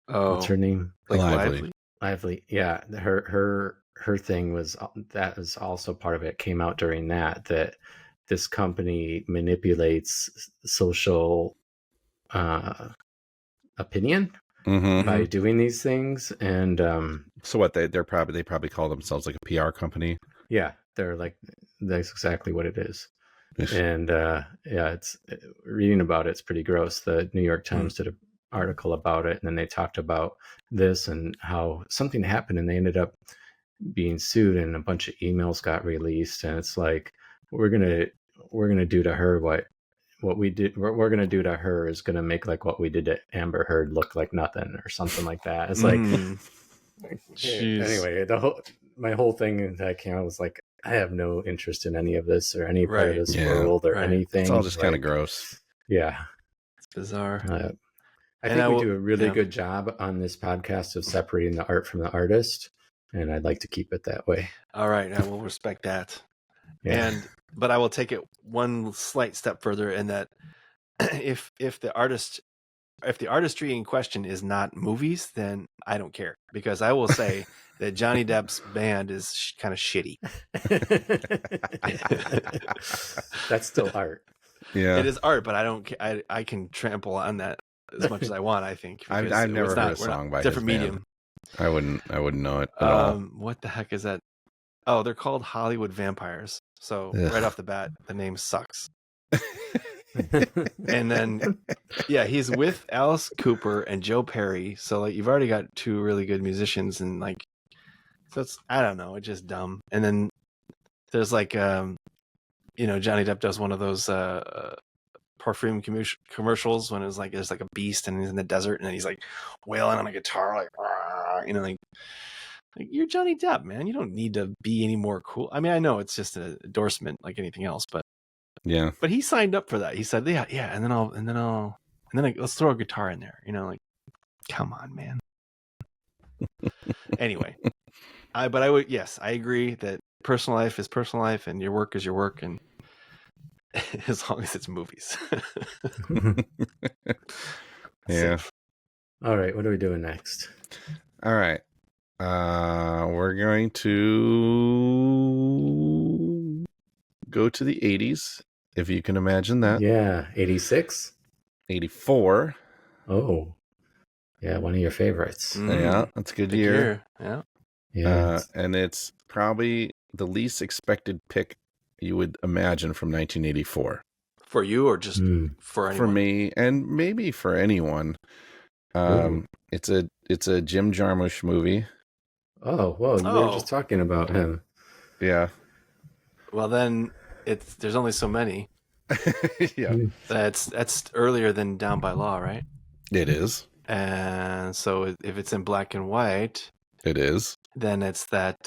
what's her name? Lively. Yeah, her thing was that was also part of it. Came out during that this company manipulates social opinion by doing these things. And so what they probably call themselves like a PR company. Yeah, they're like, that's exactly what it is. And it's reading about it, it's pretty gross. The New York Times did an article about it, and then they talked about this and how something happened and they ended up being sued and a bunch of emails got released. And it's like, we're gonna do to her what we did. What we're gonna do to her is gonna make like what we did to Amber Heard look like nothing or something like that. It's like, anyway, my whole thing that came out was like, I have no interest in any of this or any part of this world or anything. It's all just kind of gross. Yeah, it's bizarre. I think we do a really good job on this podcast of separating the art from the artist, and I'd like to keep it that way. All right, I will respect that. But I will take it one slight step further in that if the artistry in question is not movies, then I don't care, because I will say that Johnny Depp's band is kind of shitty. That's still art. Yeah, it is art, but I don't. I can trample on that as much as I want. I think I've never heard a song by different his medium. Band. I wouldn't know it at all. What the heck is that? Oh, they're called Hollywood Vampires. So right off the bat, the name sucks. And then, he's with Alice Cooper and Joe Perry. So like, you've already got two really good musicians, and like, so it's, I don't know, it's just dumb. And then there's like, Johnny Depp does one of those perfume commercials when it was like there's like a beast and he's in the desert and he's like wailing on a guitar, like, like you're Johnny Depp, man. You don't need to be any more cool. I mean, I know it's just an endorsement like anything else, but but he signed up for that. He said, and then let's throw a guitar in there. Like, come on, man. Anyway, I agree that personal life is personal life, and your work is your work, and as long as it's movies. Yeah. So, all right, what are we doing next? All right. We're going to go to the 80s, if you can imagine that. Yeah, 86? 84. Oh. Yeah, one of your favorites. Yeah, that's a good year. Yeah. Yeah. And it's probably the least expected pick you would imagine from 1984. For you or just for anyone? For me, and maybe for anyone. It's a Jim Jarmusch movie. Oh, well, you were just talking about him. Yeah. Well, then there's only so many. Yeah. That's earlier than Down by Law, right? It is. And so if it's in black and white, it is. Then it's that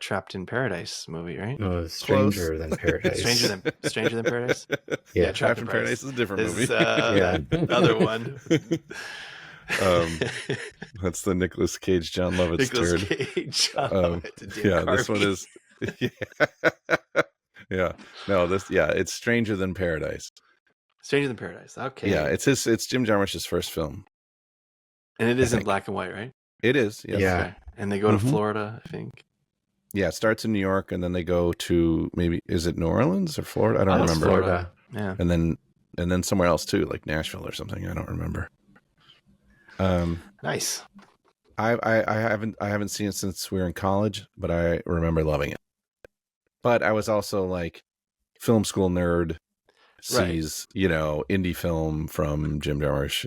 Trapped in Paradise movie, right? No, Stranger Than Paradise. Stranger Than Paradise? Yeah, Trapped in Paradise is a different movie. Another one. That's the Nicolas Cage, John Lovitz Nicolas turd. Cage, This one is. Yeah. No, it's Stranger Than Paradise. Stranger Than Paradise. Okay. Yeah, it's Jim Jarmusch's first film. And it is in black and white, right? It is. Yes. Yeah. Okay. And they go to Florida, I think. Yeah, it starts in New York, and then they go to is it New Orleans or Florida? I don't remember. Florida. Yeah. And then somewhere else too, like Nashville or something. I don't remember. Nice. I haven't seen it since we were in college, but I remember loving it. But I was also like film school nerd, sees indie film from Jim Jarmusch,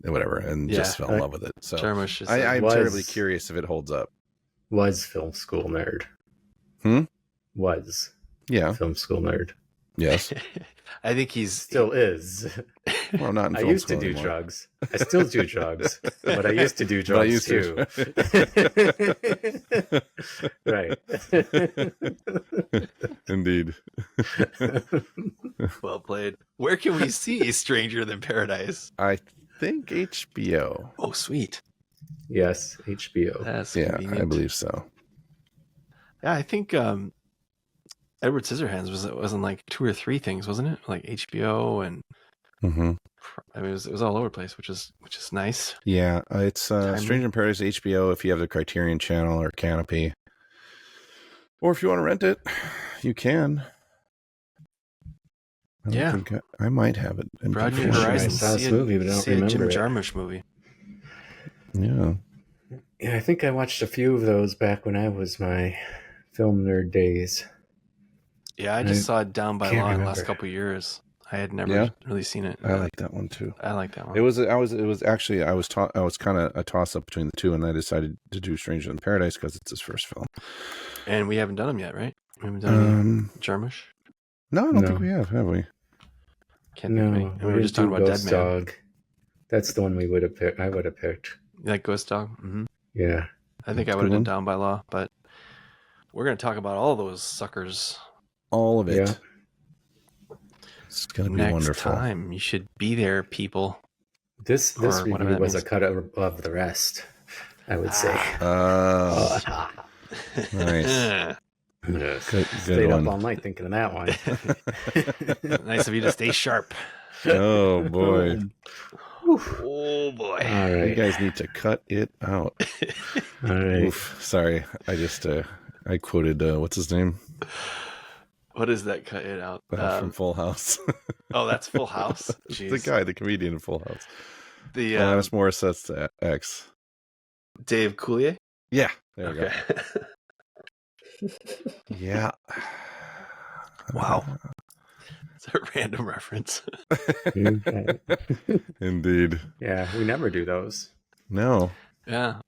whatever, and just fell in love with it. So Jarmusch I'm terribly curious if it holds up. Was film school nerd. Was. Yeah. Film school nerd. Yes. I think he's still is. Well, not in I film used to do anymore. drugs. I still do drugs, but I used to do drugs too. Right. Indeed. Well played. Where can we see Stranger Than Paradise? I think HBO. Oh, sweet. Yes, HBO. That's I convenient. believe so. Yeah, I think Edward Scissorhands was in like 2 or 3 things, wasn't it? Like HBO and I mean, it was all over the place, which is nice. Yeah, it's Stranger in Paradise HBO if you have the Criterion Channel or Canopy, or if you want to rent it, you can. I might have it. Broaden your horizons. I saw this movie, but I don't remember Jim it. Jarmusch movie. Yeah. Yeah, I think I watched a few of those back when I was my film nerd days. Yeah, I just saw it Down by Law in the last remember. couple of years. I had never really seen it. I like that one too. I like that one. It was actually I was kind of a toss up between the two, and I decided to do Stranger in Paradise because it's his first film. And we haven't done them yet, right? We haven't done Jarmusch. No, I don't think we have we? Can't think of any. And we were just talking about Dead Man. Dog. That's the one we would have picked. I would have picked. You like Ghost Dog? Mm-hmm. Yeah. I think I would have done Down by Law, but we're going to talk about all those suckers. All of it. Yeah. It's going to be Next wonderful. time. You should be there, people. This review was means. a cut above the rest, I would say. Nice. Good Stayed one. up all night thinking of that one. Nice of you to stay sharp. Oh boy. Oh boy. All right. You guys need to cut it out. All right. Oof. Sorry. I just I quoted what's his name? What is that? Cut it out. From Full House. Oh, that's Full House. Jeez. The guy, the comedian in Full House. The Alanis Morissette's ex. Dave Coulier. Yeah. There we go. Yeah. Wow. It's a random reference. Indeed. Yeah, we never do those. No. Yeah.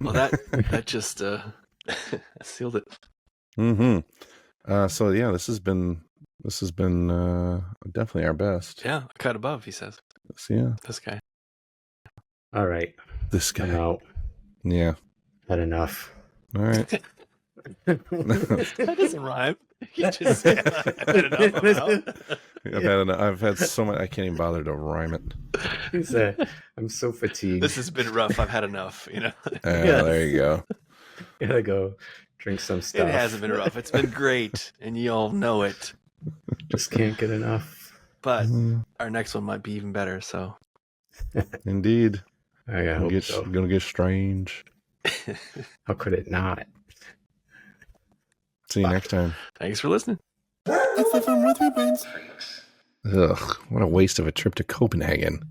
Well, that just sealed it. Mm-hmm. So yeah, this has been definitely our best. Yeah, a cut above, he says. Yeah. This guy. All right. This guy. No. Yeah. Had enough. All right. That doesn't rhyme. You just said I've had enough. I've had so much. I can't even bother to rhyme it. I'm so fatigued. This has been rough. I've had enough, There you go. Gotta go drink some stuff. It hasn't been rough. It's been great, and you all know it. Just can't get enough. But our next one might be even better, so. Indeed. I hope so. Gonna get strange. How could it not? See you next time. Thanks for listening. It's FM with 3 brains. Ugh, what a waste of a trip to Copenhagen.